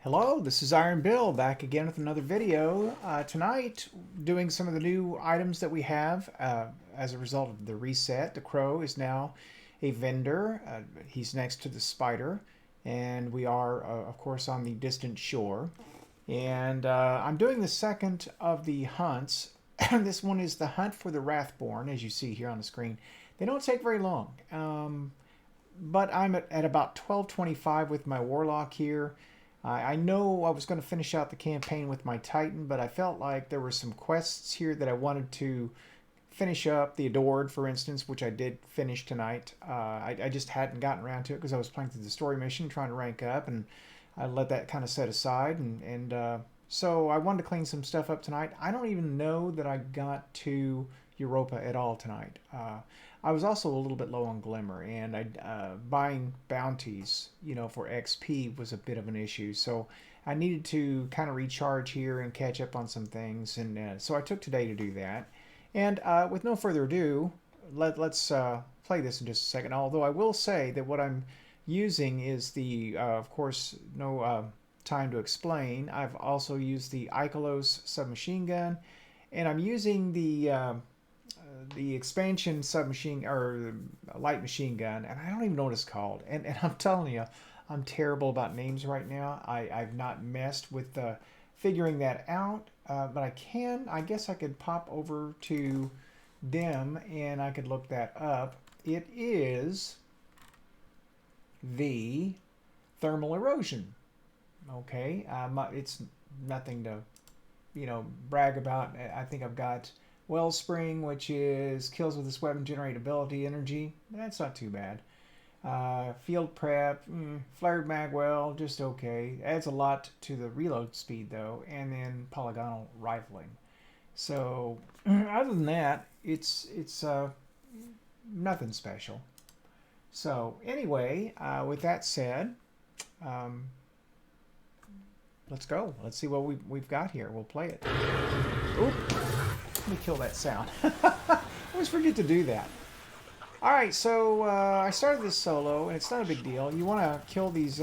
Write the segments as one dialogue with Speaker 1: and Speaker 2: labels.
Speaker 1: Hello, this is Iron Bill back again with another video. Tonight, doing some of the new items that we have as a result of the reset. The crow is now a vendor. He's next to the spider, and we are, of course, on the distant shore. And I'm doing the second of the hunts. This one is the hunt for the Wrathborn, as you see here on the screen. They don't take very long, but I'm at about 12:25 with my warlock here. I know I was going to finish out the campaign with my Titan, but I felt like there were some quests here that I wanted to finish up. The Adored, for instance, which I did finish tonight. I just hadn't gotten around to it because I was playing through the story mission, trying to rank up, and I let that kind of set aside. So I wanted to clean some stuff up tonight. I don't even know that I got to Europa at all tonight. I was also a little bit low on Glimmer, and buying bounties, for XP was a bit of an issue. So I needed to kind of recharge here and catch up on some things, and so I took today to do that. And with no further ado, let's play this in just a second. Although I will say that what I'm using is the, of course, no time to explain. I've also used the Ikelos submachine gun, and I'm using the expansion submachine or light machine gun, and I don't even know what it's called. And I'm telling you, I'm terrible about names right now. I've not messed with figuring that out, but I guess I could pop over to them and I could look that up. It is the thermal erosion. Okay, it's nothing to, brag about. I think I've got Wellspring, which is kills with this weapon generate ability energy. That's not too bad. Field prep, flared magwell, just okay. Adds a lot to the reload speed though, and then polygonal rifling. So other than that, it's nothing special. So anyway, with that said, let's go. Let's see what we've got here. We'll play it. Oop. Let me kill that sound. I always forget to do that. Alright, so I started this solo, and it's not a big deal. You want to kill these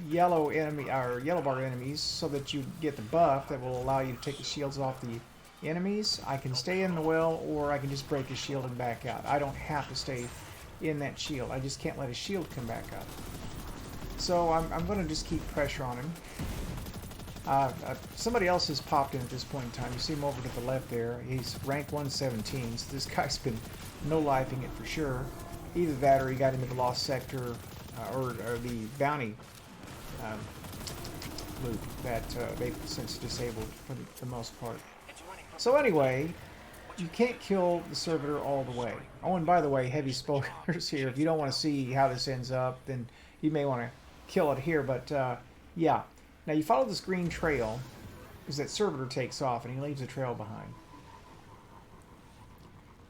Speaker 1: yellow bar enemies so that you get the buff that will allow you to take the shields off the enemies. I can stay in the well, or I can just break a shield and back out. I don't have to stay in that shield. I just can't let a shield come back up. So I'm going to just keep pressure on him. Somebody else has popped in at this point in time. You see him over to the left there. He's rank 117, so this guy's been no-lifing it for sure. Either that or he got into the Lost Sector or the bounty loot that they've since disabled for the most part. So anyway, you can't kill the servitor all the way. Oh, and by the way, heavy spoilers here. If you don't want to see how this ends up, then you may want to kill it here, but yeah. Now you follow this green trail because that servitor takes off and he leaves a trail behind.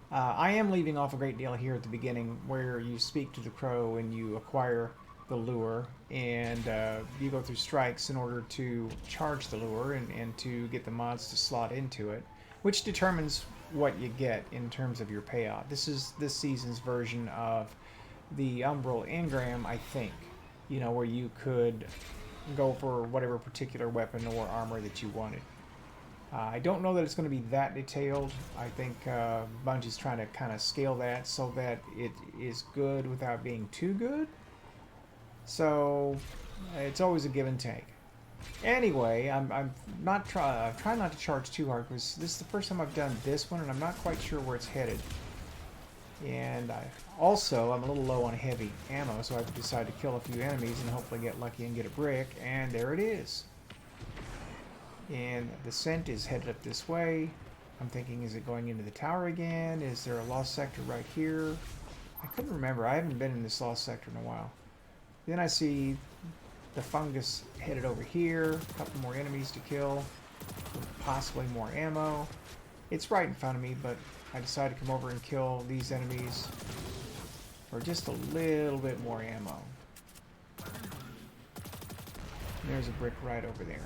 Speaker 1: I am leaving off a great deal here at the beginning where you speak to the crow and you acquire the lure, and you go through strikes in order to charge the lure and to get the mods to slot into it, which determines what you get in terms of your payout. This is this season's version of the Umbral Engram, I think, where you could go for whatever particular weapon or armor that you wanted. I don't know that it's going to be that detailed. I think Bungie's trying to kind of scale that so that it is good without being too good. So it's always a give and take. Anyway, I'm trying not to charge too hard because this is the first time I've done this one and I'm not quite sure where it's headed. And I'm a little low on heavy ammo, so I've decided to kill a few enemies and hopefully get lucky and get a brick, and there it is. And the scent is headed up this way. I'm thinking, is it going into the tower again? Is there a lost sector right here? I couldn't remember. I haven't been in this lost sector in a while. Then I see the fungus headed over here. A couple more enemies to kill. Possibly more ammo. It's right in front of me, but I decided to come over and kill these enemies for just a little bit more ammo. And there's a brick right over there.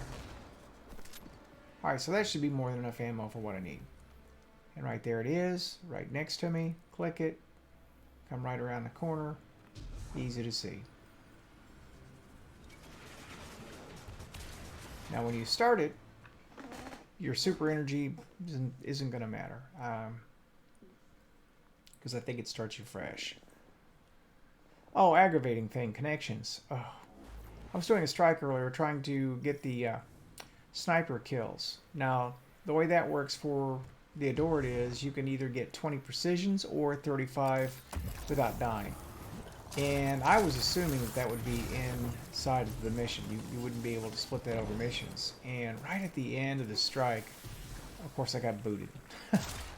Speaker 1: Alright, so that should be more than enough ammo for what I need. And right there it is, right next to me. Click it. Come right around the corner. Easy to see. Now, when you start it, your super energy isn't going to matter, because I think it starts you fresh. Oh, aggravating thing, connections. Oh, I was doing a strike earlier trying to get the sniper kills. Now, the way that works for the Adored is you can either get 20 precisions or 35 without dying. And I was assuming that that would be inside of the mission. You wouldn't be able to split that over missions. And right at the end of the strike, of course, I got booted.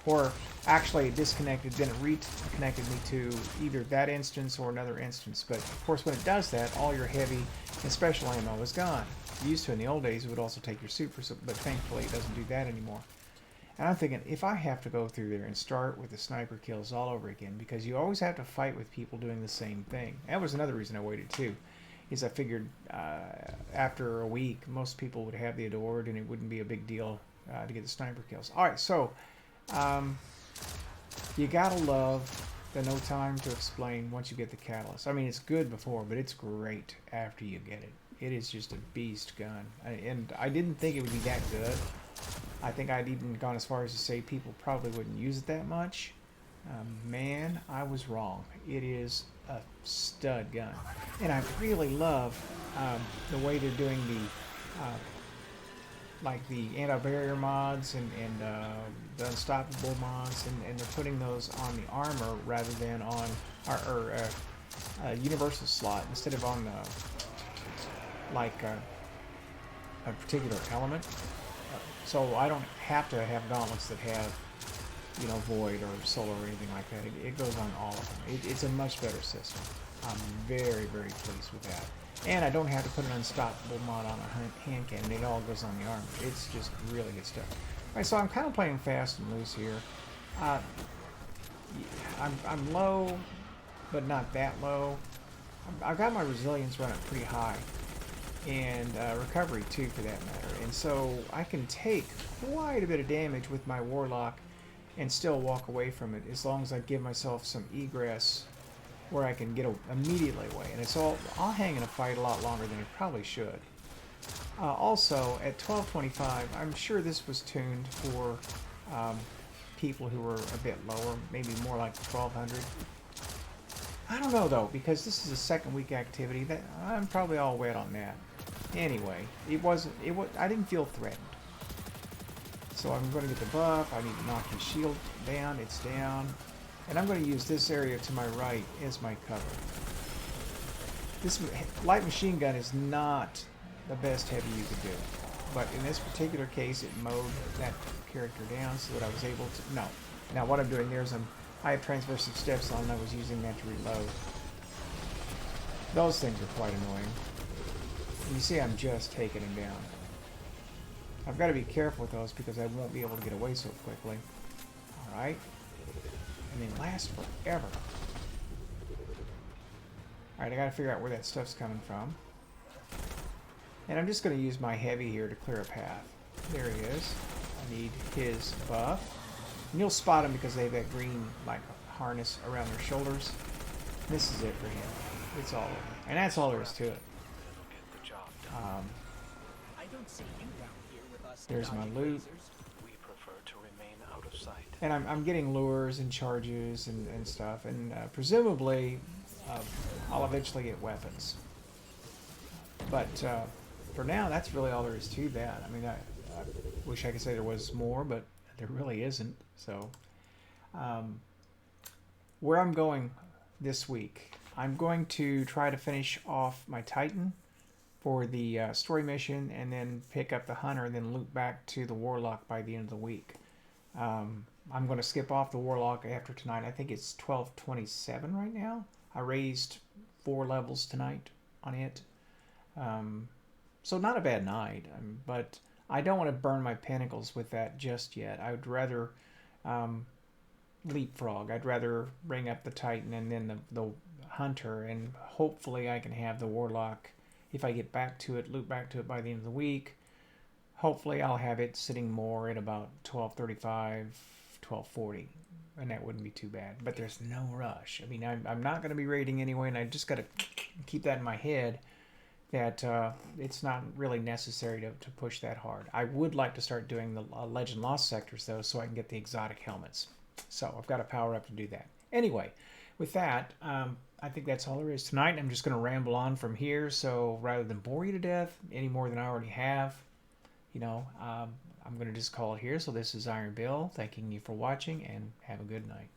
Speaker 1: Or actually it disconnected, then it reconnected me to either that instance or another instance. But of course, when it does that, all your heavy and special ammo is gone. Used to in the old days, it would also take your super, but thankfully it doesn't do that anymore. And I'm thinking, if I have to go through there and start with the sniper kills all over again, because you always have to fight with people doing the same thing. That was another reason I waited too, is I figured after a week, most people would have the Adored and it wouldn't be a big deal to get the sniper kills. Alright, so you gotta love the no time to explain once you get the catalyst. I mean, it's good before, but it's great after you get it. It is just a beast gun. And I didn't think it would be that good. I think I'd even gone as far as to say people probably wouldn't use it that much. Man, I was wrong. It is a stud gun. And I really love the way they're doing the like the anti-barrier mods and the unstoppable mods, and they're putting those on the armor rather than on our universal slot instead of on like a particular element. So I don't have to have gauntlets that have, you know, void or solar or anything like that. It goes on all of them. It's a much better system. I'm very, very pleased with that. And I don't have to put an unstoppable mod on a hand cannon. It all goes on the armor. It's just really good stuff. Alright, so I'm kind of playing fast and loose here. I'm low, but not that low. I've got my resilience running pretty high. And recovery too, for that matter. And so I can take quite a bit of damage with my Warlock and still walk away from it, as long as I give myself some egress where I can get immediately away. And it's I'll hang in a fight a lot longer than it probably should. Also, at 1225, I'm sure this was tuned for people who were a bit lower, maybe more like 1200. I don't know though, because this is a second week activity. That I'm probably all wet on that. Anyway, I didn't feel threatened. So I'm going to get the buff. I need to knock his shield down. It's down. And I'm going to use this area to my right as my cover. This light machine gun is not the best heavy you could do. But in this particular case, it mowed that character down so that I was able to... No. Now what I'm doing there is I have transversive steps on and I was using that to reload. Those things are quite annoying. And you see I'm just taking him down. I've got to be careful with those because I won't be able to get away so quickly. Alright. And they last forever. Alright, I got to figure out where that stuff's coming from. And I'm just going to use my heavy here to clear a path. There he is. I need his buff. And you'll spot them because they have that green like harness around their shoulders. This is it for him. It's all over. And that's all there is to it. There's my loot. And I'm getting lures and charges and stuff. And presumably I'll eventually get weapons. But for now, that's really all there is to that. I mean, I wish I could say there was more, but there really isn't. So, where I'm going this week, I'm going to try to finish off my Titan for the story mission, and then pick up the Hunter, and then loop back to the Warlock by the end of the week. I'm going to skip off the Warlock after tonight. I think it's 1227 right now. I raised 4 levels tonight on it. So not a bad night, but I don't want to burn my pinnacles with that just yet. I would rather leapfrog. I'd rather bring up the Titan and then the Hunter, and hopefully I can have the Warlock, if I get back to it, loop back to it by the end of the week. Hopefully I'll have it sitting more at about 1235, 1240, and that wouldn't be too bad. But there's no rush. I mean, I'm not going to be raiding anyway, and I just got to keep that in my head that it's not really necessary to push that hard. I would like to start doing the Legend Lost sectors though, so I can get the exotic helmets. So I've got to power up to do that. Anyway, with that, I think that's all there is tonight. I'm just going to ramble on from here. So rather than bore you to death any more than I already have, I'm going to just call it here. So this is Iron Bill, thanking you for watching, and have a good night.